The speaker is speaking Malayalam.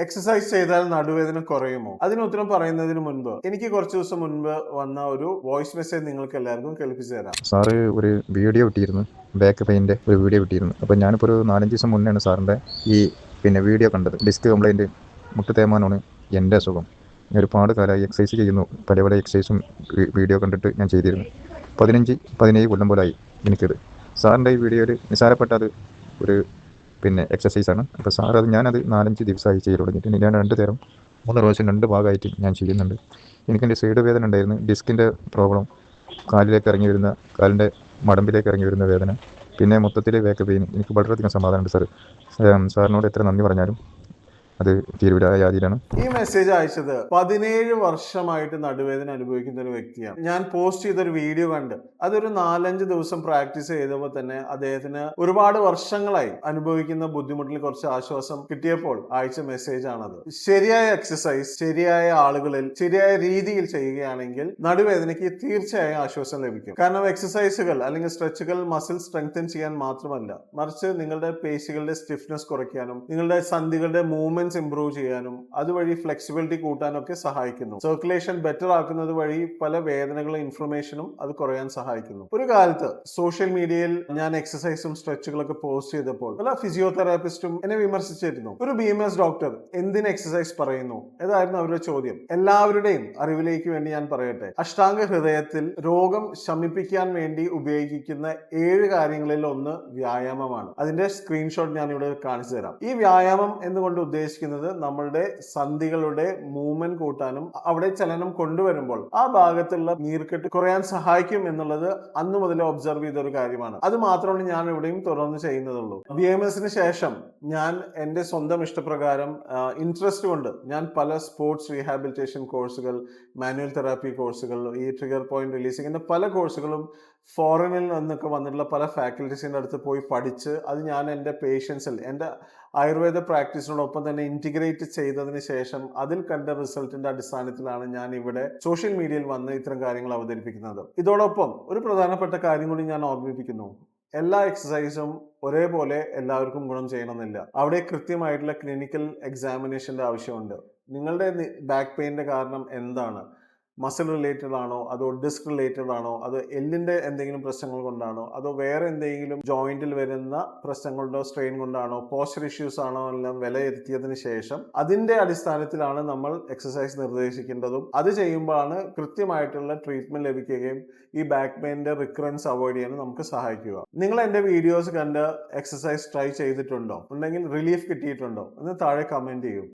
എക്സസൈസ് ചെയ്താൽ നടുവേദന കുറയുമോ? അതിന് ഉത്തരം പറയുന്നതിന് മുൻപ് എനിക്ക് കുറച്ച് ദിവസം മുൻപ് വന്ന ഒരു വോയിസ് മെസ്സേജ് നിങ്ങൾക്ക് എല്ലാവർക്കും കേൾപ്പിച്ചു തരാം. സാറ് ഒരു വീഡിയോ ഇട്ടിരുന്നു, ബാക്ക് പെയിൻ്റെ ഒരു വീഡിയോ ഇട്ടിരുന്നു. അപ്പോൾ ഞാനിപ്പോൾ ഒരു 4-5 ദിവസം മുന്നെയാണ് സാറിൻ്റെ ഈ വീഡിയോ കണ്ടത്. ഡിസ്ക് കംപ്ലൈൻറ്റ്, മുട്ട് തേയ്മാനമാണ് എൻ്റെ അസുഖം. ഞാൻ ഒരുപാട് കാലമായി എക്സസൈസ് ചെയ്യുന്നു. പല പല എക്സസൈസും വീഡിയോ കണ്ടിട്ട് ഞാൻ ചെയ്തിരുന്നു. 15-17 കൊല്ലം പോലായി എനിക്കിത്. സാറിൻ്റെ ഈ വീഡിയോയിൽ നിസാരപ്പെട്ട അത് ഒരു എക്സസൈസാണ്. അപ്പോൾ സാർ ഞാനത് 4-5 ദിവസമായി ചെയ്ത് തുടങ്ങിയിട്ട് ഞാൻ 2 നേരം 3 പ്രാവശ്യം 2 ഭാഗമായിട്ട് ഞാൻ ചെയ്യുന്നുണ്ട്. എനിക്കെൻ്റെ സൈഡ് വേദന ഉണ്ടായിരുന്നു, ഡിസ്കിൻ്റെ പ്രോബ്ലം, കാലിൻ്റെ മടമ്പിലേക്ക് ഇറങ്ങി വരുന്ന വേദന, പിന്നെ മൊത്തത്തിൽ ബാക്ക് പെയിൻ. എനിക്ക് വളരെയധികം സമാധാനമുണ്ട് സാർ. സാറിനോട് എത്ര നന്ദി പറഞ്ഞാലും അത് തീരുവില്ല യാതിയിലാണ്. ഈ മെസ്സേജ് അയച്ചത് 17 വർഷമായിട്ട് നടുവേദന അനുഭവിക്കുന്ന ഒരു വ്യക്തിയാണ്. ഞാൻ പോസ്റ്റ് ചെയ്തൊരു വീഡിയോ കണ്ട് അതൊരു 4-5 ദിവസം പ്രാക്ടീസ് ചെയ്തപ്പോൾ തന്നെ അദ്ദേഹത്തിന് ഒരുപാട് വർഷങ്ങളായി അനുഭവിക്കുന്ന ബുദ്ധിമുട്ടിൽ കുറച്ച് ആശ്വാസം കിട്ടിയപ്പോൾ അയച്ച മെസ്സേജ് ആണത്. ശരിയായ എക്സസൈസ് ശരിയായ ആളുകളിൽ ശരിയായ രീതിയിൽ ചെയ്യുകയാണെങ്കിൽ നടുവേദനയ്ക്ക് തീർച്ചയായും ആശ്വാസം ലഭിക്കും. കാരണം എക്സസൈസുകൾ അല്ലെങ്കിൽ സ്ട്രെച്ചുകൾ മസിൽ സ്ട്രെങ്തൻ ചെയ്യാൻ മാത്രമല്ല, മറിച്ച് നിങ്ങളുടെ പേശികളുടെ സ്റ്റിഫ്നെസ് കുറയ്ക്കാനും നിങ്ങളുടെ സന്ധികളുടെ മൂവ്മെന്റ് ഇംപ്രൂവ് ചെയ്യാനും അതുവഴി ഫ്ലെക്സിബിലിറ്റി കൂട്ടാനൊക്കെ സഹായിക്കുന്നു. സർക്കുലേഷൻ ബെറ്റർ ആക്കുന്നത് വഴി പല വേദനകളും ഇൻഫ്ലമേഷനും അത് കുറയാൻ സഹായിക്കുന്നു. ഒരു കാലത്ത് സോഷ്യൽ മീഡിയയിൽ ഞാൻ എക്സസൈസും സ്ട്രെച്ചുകളൊക്കെ പോസ്റ്റ് ചെയ്തപ്പോൾ പല ഫിസിയോതെറാപ്പിസ്റ്റും എന്നെ വിമർശിച്ചിരുന്നു. ഒരു BMS ഡോക്ടർ എന്തിന് എക്സസൈസ് പറയുന്നു? ഇതായിരുന്നു അവരുടെ ചോദ്യം. എല്ലാവരുടെയും അറിവിലേക്ക് വേണ്ടി ഞാൻ പറയട്ടെ, അഷ്ടാംഗ ഹൃദയത്തിൽ രോഗം ശമിപ്പിക്കാൻ വേണ്ടി ഉപയോഗിക്കുന്ന 7 കാര്യങ്ങളിൽ ഒന്ന് വ്യായാമമാണ്. അതിന്റെ സ്ക്രീൻഷോട്ട് ഞാൻ ഇവിടെ കാണിച്ചു തരാം. ഈ വ്യായാമം എന്നുകൊണ്ട് ഉദ്ദേശിക്കുന്നത് നമ്മളുടെ സന്ധികളുടെ മൂവ്മെന്റ് കൂട്ടാനും അവിടെ ചലനം കൊണ്ടുവരുമ്പോൾ ആ ഭാഗത്തുള്ള നീർക്കെട്ട് കുറയാൻ സഹായിക്കും എന്നുള്ളത് അന്ന് മുതലേ ഒബ്സർവ് ചെയ്ത ഒരു കാര്യമാണ്. അത് മാത്രമാണ് ഞാൻ ഇവിടെയും തുടർന്ന് ചെയ്യുന്നതുള്ളൂ. BMSന് ശേഷം ഞാൻ എൻ്റെ സ്വന്തം ഇഷ്ടപ്രകാരം ഇൻട്രസ്റ്റ് കൊണ്ട് ഞാൻ പല സ്പോർട്സ് റീഹാബിലിറ്റേഷൻ കോഴ്സുകൾ, മാനുവൽ തെറാപ്പി കോഴ്സുകൾ, ഈ ട്രിഗർ പോയിന്റ് റിലീസിങ്ങിന്റെ പല കോഴ്സുകളും ഫോറിനിൽ നിന്നൊക്കെ വന്നിട്ടുള്ള പല ഫാക്കൽറ്റീസിൻ്റെ അടുത്ത് പോയി പഠിച്ച് അത് ഞാൻ എൻ്റെ പേഷ്യൻസിൽ എൻ്റെ ആയുർവേദ പ്രാക്ടീസിനോടൊപ്പം തന്നെ ഇന്റിഗ്രേറ്റ് ചെയ്തതിന് ശേഷം അതിൽ കണ്ട റിസൾട്ടിന്റെ അടിസ്ഥാനത്തിലാണ് ഞാൻ ഇവിടെ സോഷ്യൽ മീഡിയയിൽ വന്ന് ഇത്തരം കാര്യങ്ങൾ അവതരിപ്പിക്കുന്നത്. ഇതോടൊപ്പം ഒരു പ്രധാനപ്പെട്ട കാര്യം കൂടി ഞാൻ ഓർമ്മിപ്പിക്കുന്നു. എല്ലാ എക്സസൈസും ഒരേപോലെ എല്ലാവർക്കും ഗുണം ചെയ്യണമെന്നില്ല. അവിടെ കൃത്യമായിട്ടുള്ള ക്ലിനിക്കൽ എക്സാമിനേഷന്റെ ആവശ്യമുണ്ട്. നിങ്ങളുടെ ബാക്ക് പെയിന്റെ കാരണം എന്താണ്? മസിൽ റിലേറ്റഡ് ആണോ, അതോ ഡിസ്ക് റിലേറ്റഡ് ആണോ, അതോ എല്ലിന്റെ എന്തെങ്കിലും പ്രശ്നങ്ങൾ കൊണ്ടാണോ, അതോ വേറെ എന്തെങ്കിലും ജോയിന്റിൽ വരുന്ന പ്രശ്നങ്ങളുണ്ടോ, സ്ട്രെയിൻ കൊണ്ടാണോ, പോസ്ചർ ഇഷ്യൂസ് ആണോ എല്ലാം വിലയിരുത്തിയതിനു ശേഷം അതിന്റെ അടിസ്ഥാനത്തിലാണ് നമ്മൾ എക്സസൈസ് നിർദ്ദേശിക്കേണ്ടതും. അത് ചെയ്യുമ്പോഴാണ് കൃത്യമായിട്ടുള്ള ട്രീറ്റ്മെന്റ് ലഭിക്കുകയും ഈ ബാക്ക് പെയിന്റെ റിക്കറൻസ് അവോയ്ഡ് ചെയ്യാനും നമുക്ക് സഹായിക്കുക. നിങ്ങൾ എൻ്റെ വീഡിയോസ് കണ്ട് എക്സസൈസ് ട്രൈ ചെയ്തിട്ടുണ്ടോ? ഉണ്ടെങ്കിൽ റിലീഫ് കിട്ടിയിട്ടുണ്ടോ എന്ന് താഴെ കമന്റ് ചെയ്യൂ.